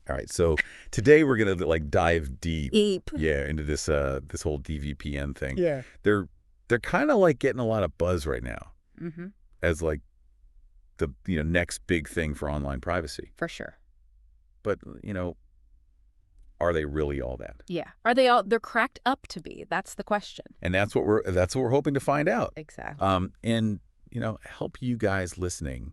All right, so today we're gonna like dive deep, Deep. yeah, into this whole dVPN thing. Yeah. They're kind of like getting a lot of buzz right now Mm-hmm. as like the next big thing for online privacy. For sure. But are they really all that? Yeah. Are they all? They're cracked up to be. That's the question. And that's what we're hoping to find out. Exactly. And help you guys listening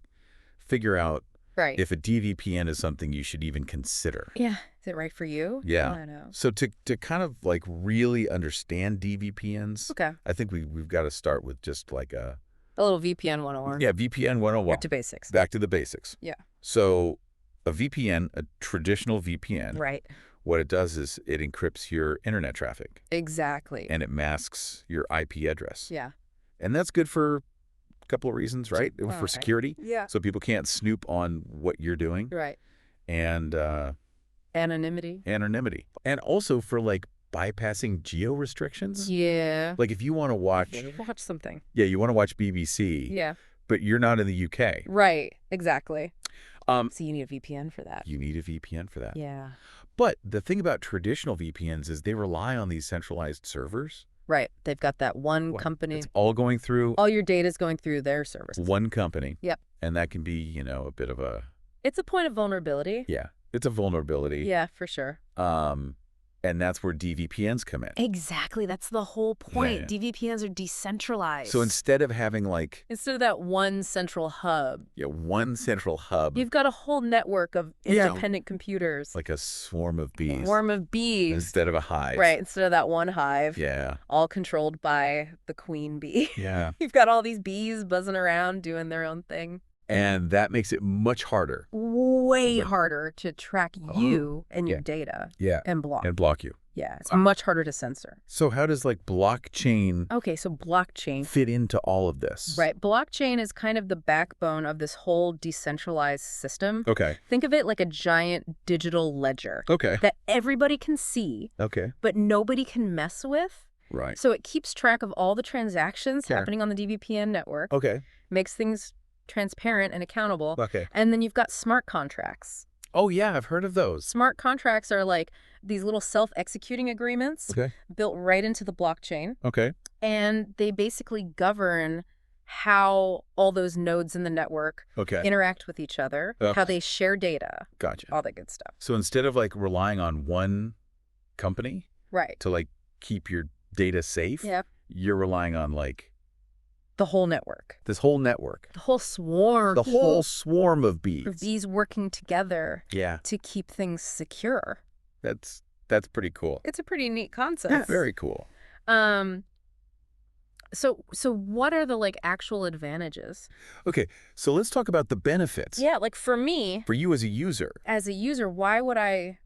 figure out Right. if a dVPN is something you should even consider. Yeah. Is it right for you? Yeah. I don't know. So to kind of like really understand dVPNs, Okay. I think we've got to start with just like A little VPN 101. yeah, VPN 101. Back to basics. Back to the basics. Yeah. So a VPN, a traditional VPN, Right. what it does is it encrypts your internet traffic Exactly. and it masks your IP address. Yeah. And that's good for a couple of reasons, right? For right. security. Yeah. So people can't snoop on what you're doing. Right. And Anonymity. anonymity. And also for like bypassing geo restrictions. Yeah. Like if you want to watch, Watch something. yeah, you want to watch BBC, Yeah. but you're not in the UK. Right. Exactly. So you need a VPN for that. you need a VPN for that. Yeah. But the thing about traditional VPNs is they rely on these centralized servers. Right. They've got that one company. It's all going through All your data is going through their services. one company. Yep. And that can be, a bit of a, It's a point of vulnerability. yeah, it's a vulnerability. Yeah, for sure. And that's where dVPNs come in. Exactly. That's the whole point. Yeah. dVPNs are decentralized. So instead of having like, instead of that one central hub, one central hub, you've got a whole network of independent computers. like a swarm of bees. Swarm of bees. Instead of a hive. Right. Instead of that one hive. Yeah. All controlled by the queen bee. Yeah. You've got all these bees buzzing around doing their own thing. And that makes it much harder. Way harder to track you and your Yeah. data. Yeah. And block. And block you. Yeah. It's much harder to censor. So how does like blockchain Okay, so blockchain. fit into all of this? Right. Blockchain is kind of the backbone of this whole decentralized system. Okay. Think of it like a giant digital ledger Okay. that everybody can see, Okay. but nobody can mess with. Right. So it keeps track of all the transactions Yeah. happening on the dVPN network, Okay. makes things transparent and accountable. Okay. And then you've got smart contracts. Oh, yeah, I've heard of those. Smart contracts are like these little self-executing agreements Okay. built right into the blockchain. Okay. And they basically govern how all those nodes in the network Okay. interact with each other, how they share data, Gotcha. all that good stuff. So instead of like relying on one company Right. to like keep your data safe, Yep. you're relying on like The whole network. this whole network, The whole swarm. the whole swarm of bees. of bees working together Yeah, to keep things secure. that's pretty cool. It's a pretty neat concept. Yeah, very cool. So what are the like actual advantages? Okay, so let's talk about the benefits. Yeah, like for me, For you as a user, why would I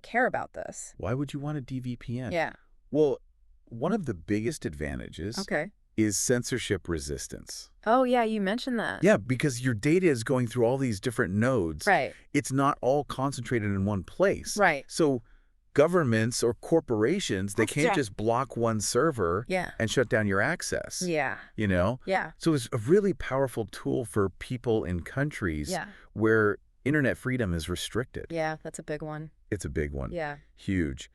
care about this? why would you want a dVPN? Yeah. Well, one of the biggest advantages Okay. is censorship resistance. Oh yeah, you mentioned that. Yeah, because your data is going through all these different nodes. Right. It's not all concentrated in one place. Right. So governments or corporations, they can't just block one server Yeah. and shut down your access. Yeah. Yeah. So it's a really powerful tool for people in countries Yeah. where internet freedom is restricted. Yeah, that's a big one. It's a big one. Yeah. Huge.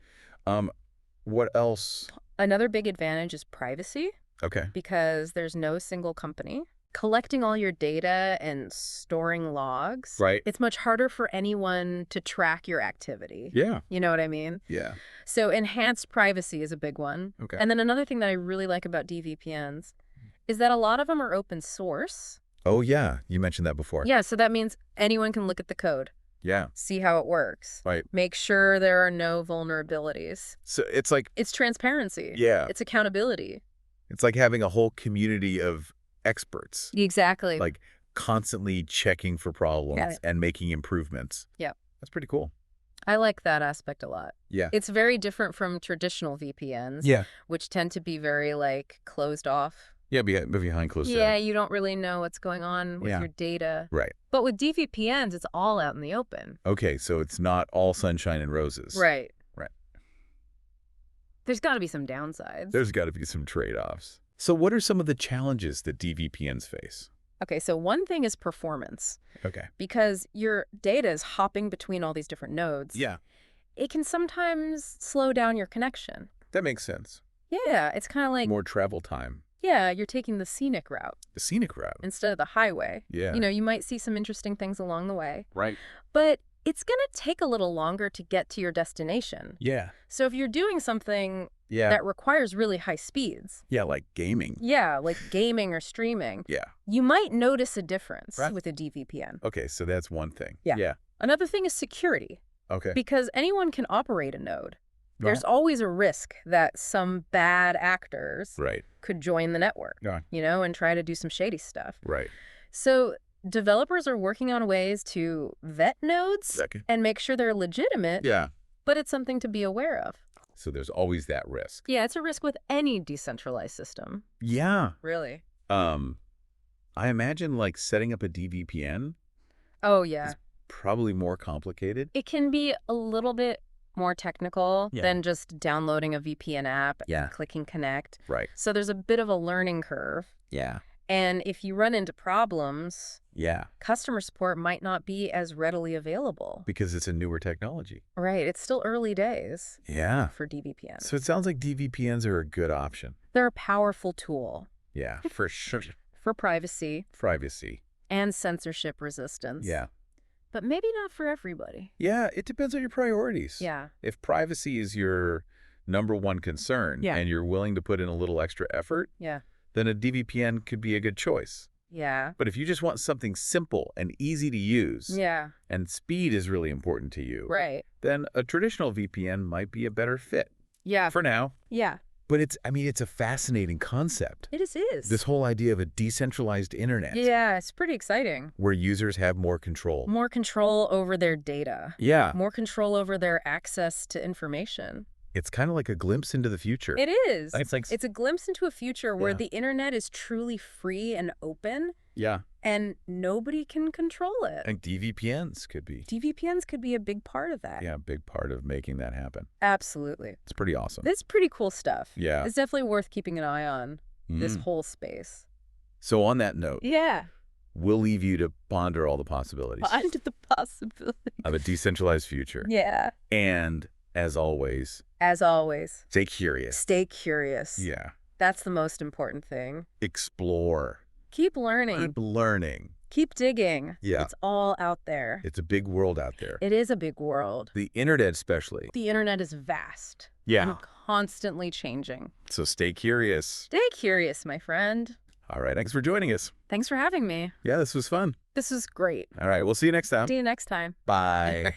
What else? Another big advantage is privacy, Okay. because there's no single company collecting all your data and storing logs. Right. It's much harder for anyone to track your activity. Yeah. You know what I mean? Yeah. So enhanced privacy is a big one. Okay. And then another thing that I really like about dVPNs is that a lot of them are open source. Oh, yeah. You mentioned that before. Yeah, so that means anyone can look at the code, Yeah. see how it works, Right. make sure there are no vulnerabilities. So it's like, It's transparency. yeah, It's accountability. it's like having a whole community of experts, Exactly. like constantly checking for problems Yeah. and making improvements. Yeah. That's pretty cool. I like that aspect a lot. Yeah. It's very different from traditional VPNs, Yeah. which tend to be very like closed off. Yeah, behind closed Yeah, doors. you don't really know what's going on with Yeah. your data. Right. But with dVPNs, it's all out in the open. Okay, so it's not all sunshine and roses. Right. Right. There's got to be some downsides. There's got to be some trade-offs. So what are some of the challenges that dVPNs face? Okay, so one thing is performance. Okay. Because your data is hopping between all these different nodes. Yeah, It can sometimes slow down your connection. that makes sense. Yeah, it's kind of like, More travel time. yeah, you're taking the scenic route The scenic route. instead of the highway. Yeah. You know, you might see some interesting things along the way, Right. but it's going to take a little longer to get to your destination. Yeah. So if you're doing something Yeah. that requires really high speeds, Yeah, like gaming. yeah, like gaming or streaming, Yeah. you might notice a difference Right. with a dVPN. Okay, so that's one thing. Yeah. Yeah. Another thing is security, Okay. because anyone can operate a node. Well, There's always a risk that some bad actors right. could join the network, Yeah. you know, and try to do some shady stuff. Right. So developers are working on ways to vet nodes Okay. and make sure they're legitimate, Yeah. but it's something to be aware of. So there's always that risk. Yeah, it's a risk with any decentralized system. Yeah. Really? I imagine like setting up a dVPN Oh, yeah. is probably more complicated. It can be a little bit more technical Yeah. than just downloading a VPN app Yeah. and clicking connect. Right. So there's a bit of a learning curve. Yeah. And if you run into problems, Yeah. customer support might not be as readily available. Because it's a newer technology. Right. It's still early days Yeah. for dVPN. So it sounds like dVPNs are a good option. They're a powerful tool Yeah, for sure. for privacy Privacy. and censorship resistance. Yeah. But maybe not for everybody. Yeah, it depends on your priorities. Yeah. If privacy is your number one concern Yeah. and you're willing to put in a little extra effort, Yeah. then a dVPN could be a good choice. Yeah. But if you just want something simple and easy to use, Yeah. and speed is really important to you, Right. then a traditional VPN might be a better fit Yeah. for now. Yeah. But it's a fascinating concept. It is. This whole idea of a decentralized internet Yeah, it's pretty exciting. where users have more control. More control over their data. Yeah, More control over their access to information. it's kind of like a glimpse into the future. It is. It's like, It's a glimpse into a future where Yeah. the internet is truly free and open yeah, and nobody can control it. and dVPNs could be, dVPNs could be a big part of that. yeah, a big part of making that happen. Absolutely. It's pretty awesome. This is pretty cool stuff. Yeah. It's definitely worth keeping an eye on, this Mm. whole space. So on that note, Yeah. we'll leave you to ponder all the possibilities Find the possibility. of a decentralized future. Yeah. And as always, As always, stay curious. stay curious. Yeah. That's the most important thing. Explore. Keep learning. Keep learning. Keep digging. Yeah. It's all out there. It's a big world out there. It is a big world. The internet especially. The internet is vast. Yeah. And constantly changing. So stay curious. Stay curious, my friend. All right. Thanks for joining us. Thanks for having me. Yeah, this was fun. This was great. All right. We'll see you next time. See you next time. Bye.